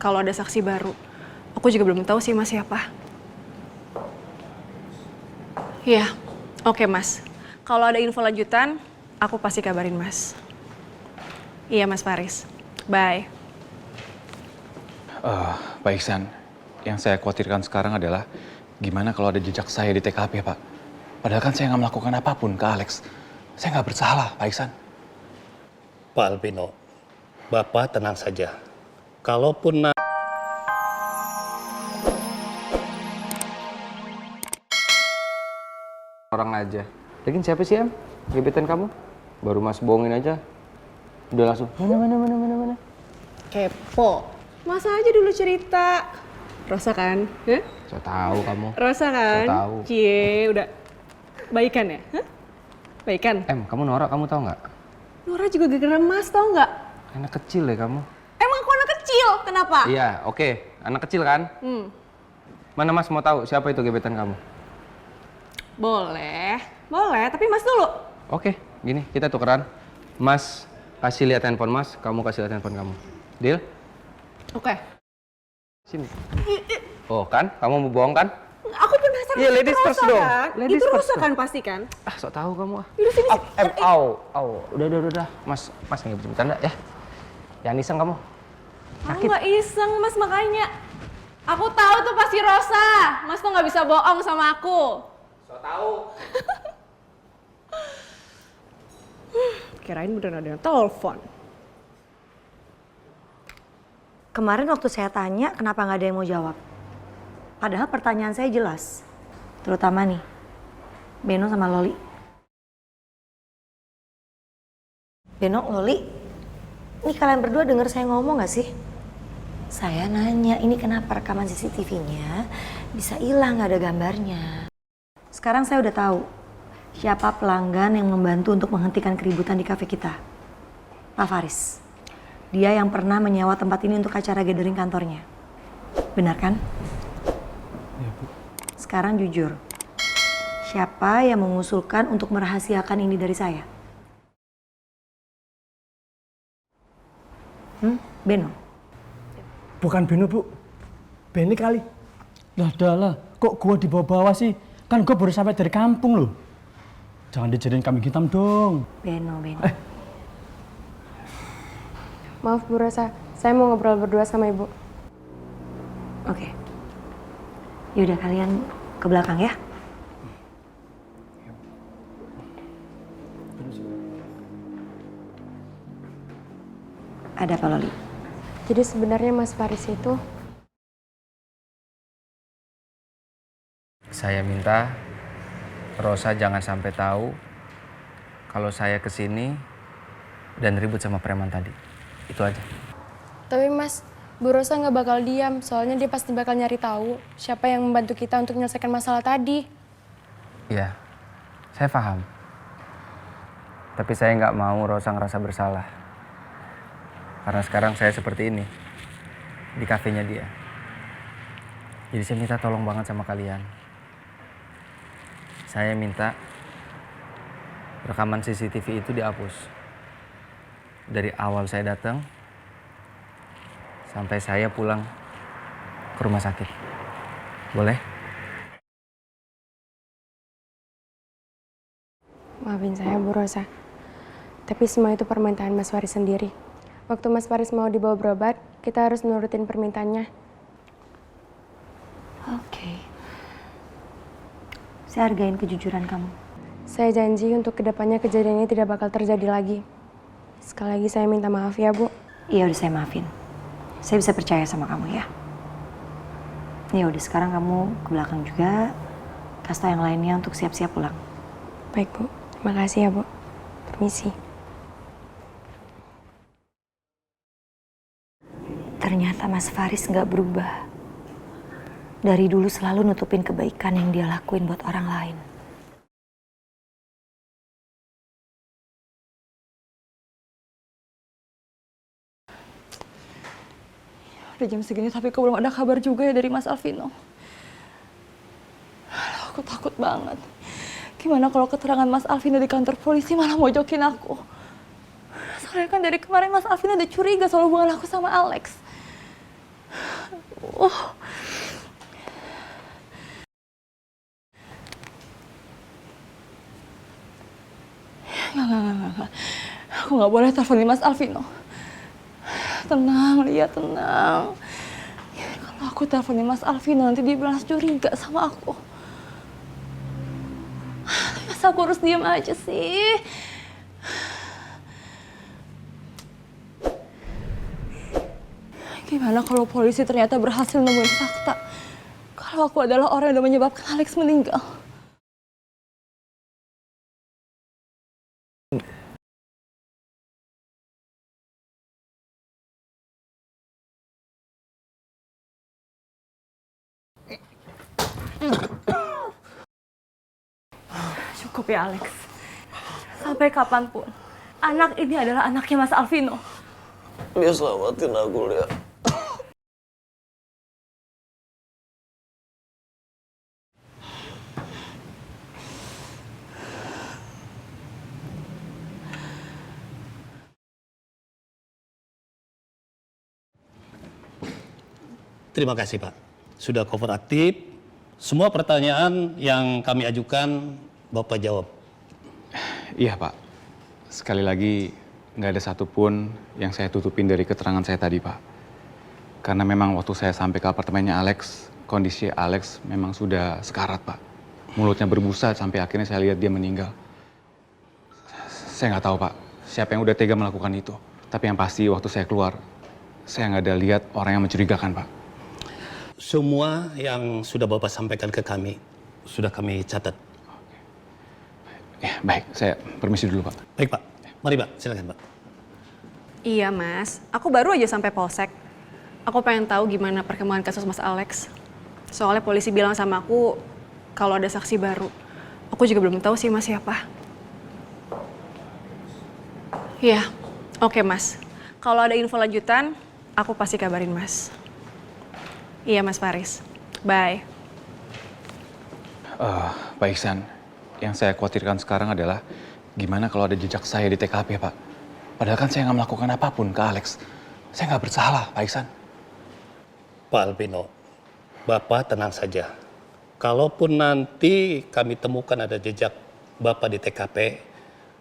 kalau ada saksi baru. Aku juga belum tahu sih Mas siapa. Iya, oke Mas. Kalau ada info lanjutan, aku pasti kabarin Mas. Iya Mas Faris. Bye. Pak Iksan, yang saya khawatirkan sekarang adalah gimana kalau ada jejak saya di TKP, Pak. Padahal kan saya nggak melakukan apapun ke Alex. Saya nggak bersalah, Pak Iksan. Pak Albino, Bapak tenang saja. Kalaupun orang aja. Lagian siapa sih Em? Gebetan kamu? Baru Mas bohongin aja. Udah langsung mana. Kepo. Masa aja dulu cerita. Rosa kan? Hah? So tahu kamu. Rosa kan? So tahu. Cie, udah baikan ya? Hah? Baikan? Em, kamu norak kamu tahu nggak? Nora juga gara-gara Mas, tau nggak? Anak kecil ya kamu. Emang aku anak kecil, kenapa? Iya, oke. Anak kecil kan? Mana Mas mau tahu siapa itu gebetan kamu? Boleh, tapi Mas dulu. Oke, gini, kita tukeran. Mas kasih lihat handphone Mas, kamu kasih lihat handphone kamu. Deal? Oke. Sini. Oh kan, kamu mau bohong kan? Aku penasaran. Iya, ladies itu first Rosa dong. Kan? Ladies itu first Rosa dong. kan pasti kan? Ah, sok tahu kamu ah. Yaudah sini. Em, au. Udah. Mas nggak bercanda ya. Jangan iseng kamu. Aku nggak iseng Mas, makanya. Aku tahu tuh pasti Rosa. Mas tuh nggak bisa bohong sama aku. Sok tahu. Kirain beneran ada yang telepon. Kemarin waktu saya tanya, kenapa nggak ada yang mau jawab? Padahal pertanyaan saya jelas. Terutama nih, Beno sama Loli. Beno, Loli, ini kalian berdua denger saya ngomong nggak sih? Saya nanya, ini kenapa rekaman CCTV-nya bisa hilang, nggak ada gambarnya. Sekarang saya udah tahu siapa pelanggan yang membantu untuk menghentikan keributan di kafe kita. Pak Faris. Dia yang pernah menyewa tempat ini untuk acara gathering kantornya. Benar kan? Ya, Bu. Sekarang jujur. Siapa yang mengusulkan untuk merahasiakan ini dari saya? Beno? Bukan Beno, Bu. Beni kali. Lah, kok gua dibawa-bawa sih? Kan gua baru sampai dari kampung loh. Jangan dijadiin kambing hitam dong. Beno. Maaf Bu Rosa, saya mau ngobrol berdua sama Ibu. Oke. Yaudah kalian ke belakang ya. Ada apa Loli? Jadi sebenarnya Mas Faris itu... Saya minta Rosa jangan sampai tahu kalau saya kesini dan ribut sama preman tadi. Itu aja. Tapi Mas, Bu Rosa nggak bakal diam, soalnya dia pasti bakal nyari tahu siapa yang membantu kita untuk menyelesaikan masalah tadi. Iya, saya paham. Tapi saya nggak mau Rosa ngerasa bersalah. Karena sekarang saya seperti ini, di kafenya dia. Jadi saya minta tolong banget sama kalian. Saya minta rekaman CCTV itu dihapus. Dari awal saya datang, sampai saya pulang ke rumah sakit. Boleh? Maafin saya Bu Rosa, tapi semua itu permintaan Mas Faris sendiri. Waktu Mas Faris mau dibawa berobat, kita harus nurutin permintaannya. Oke. Saya hargain kejujuran kamu. Saya janji untuk kedepannya kejadian ini tidak bakal terjadi lagi. Sekali lagi saya minta maaf ya Bu. Iya udah saya maafin. Saya bisa percaya sama kamu ya. Ya udah sekarang kamu ke belakang juga. Kasih tau yang lainnya untuk siap-siap pulang. Baik Bu, terima kasih ya Bu. Permisi. Ternyata Mas Faris nggak berubah. Dari dulu selalu nutupin kebaikan yang dia lakuin buat orang lain. Udah jam segini tapi kok belum ada kabar juga ya dari Mas Alvino. Aku takut banget. Gimana kalau keterangan Mas Alvino di kantor polisi malah mojokin aku. Soalnya kan dari kemarin Mas Alvino udah curiga soal hubungan aku sama Alex. Enggak. Aku nggak boleh teleponin Mas Alvino. Tenang, Lia, tenang. Kalau aku teleponin Mas Alvino nanti dia balas curiga sama aku. Masa aku harus diam aja sih? Gimana kalau polisi ternyata berhasil nemuin fakta kalau aku adalah orang yang udah menyebabkan Alex meninggal? Cukup ya, Alex. Sampai kapanpun, anak ini adalah anaknya Mas Alvino. Dia selamatin aku, Lia. Terima kasih Pak, sudah kooperatif. Semua pertanyaan yang kami ajukan Bapak jawab. Iya Pak, sekali lagi nggak ada satupun yang saya tutupin dari keterangan saya tadi Pak. Karena memang waktu saya sampai ke apartemennya Alex, kondisi Alex memang sudah sekarat Pak. Mulutnya berbusa sampai akhirnya saya lihat dia meninggal. Saya nggak tahu Pak, siapa yang udah tega melakukan itu. Tapi yang pasti waktu saya keluar, saya nggak ada lihat orang yang mencurigakan Pak. Semua yang sudah Bapak sampaikan ke kami, sudah kami catat. Ya, baik. Saya permisi dulu, Pak. Baik, Pak. Mari, Pak. Silakan, Pak. Iya, Mas. Aku baru aja sampai Polsek. Aku pengen tahu gimana perkembangan kasus Mas Alex. Soalnya polisi bilang sama aku kalau ada saksi baru. Aku juga belum tahu sih Mas siapa. Iya, oke Mas. Kalau ada info lanjutan, aku pasti kabarin Mas. Iya, Mas Faris. Bye. Pak Iksan, yang saya khawatirkan sekarang adalah gimana kalau ada jejak saya di TKP, Pak. Padahal kan saya nggak melakukan apapun ke Alex. Saya nggak bersalah, Pak Iksan. Pak Alvino, Bapak tenang saja. Kalaupun nanti kami temukan ada jejak Bapak di TKP,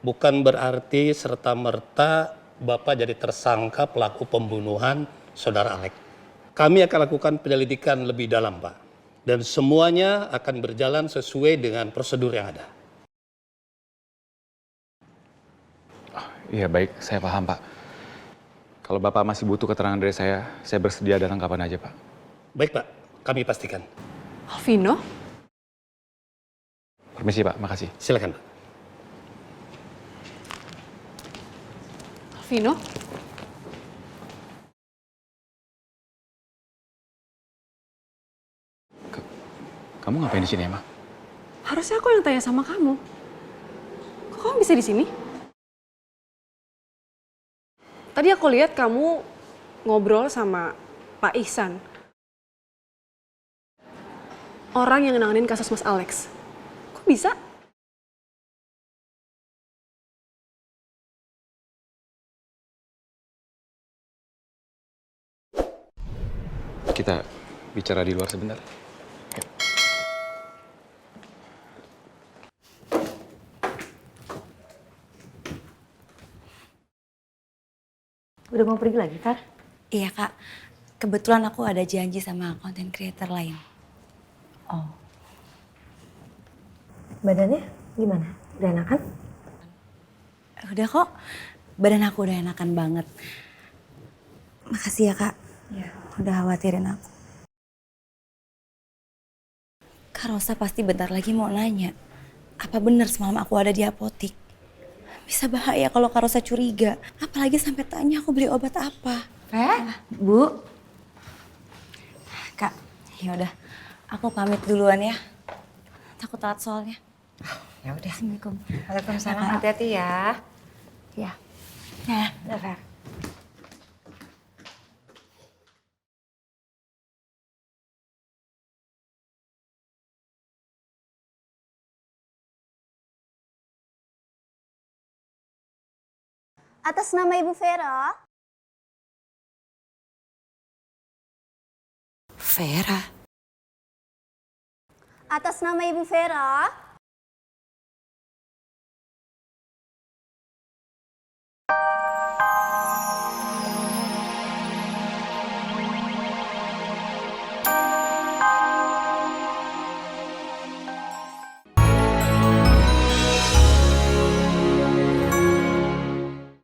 bukan berarti serta-merta Bapak jadi tersangka pelaku pembunuhan Saudara Alex. Kami akan lakukan penyelidikan lebih dalam, Pak. Dan semuanya akan berjalan sesuai dengan prosedur yang ada. Iya, baik. Saya paham, Pak. Kalau Bapak masih butuh keterangan dari saya bersedia datang kapan aja, Pak. Baik, Pak. Kami pastikan. Alvino? Permisi, Pak. Makasih. Silakan, Pak. Alvino? Kamu ngapain di sini, Emma? Harusnya aku yang tanya sama kamu. Kok kamu bisa di sini? Tadi aku lihat kamu ngobrol sama Pak Ihsan. Orang yang nanganin kasus Mas Alex. Kok bisa? Kita bicara di luar sebentar. Yuk. Udah mau pergi lagi, Kak? Iya kak, kebetulan aku ada janji sama content creator lain. Oh. Badannya gimana? Udah enakan? Udah kok, badan aku udah enakan banget. Makasih ya kak, udah khawatirin aku. Kak Rosa pasti bentar lagi mau nanya, apa benar semalam aku ada di apotik? Bisa bahaya kalau Kak Rosa curiga, apalagi sampai tanya aku beli obat apa. Bu. Kak, yaudah, aku pamit duluan ya. Takut telat soalnya. Ya udah. Assalamualaikum. Waalaikumsalam. Hati-hati ya. Ya. Nah, Udah, Fer. Atas nama Ibu Vera, Vera. Atas nama Ibu Vera,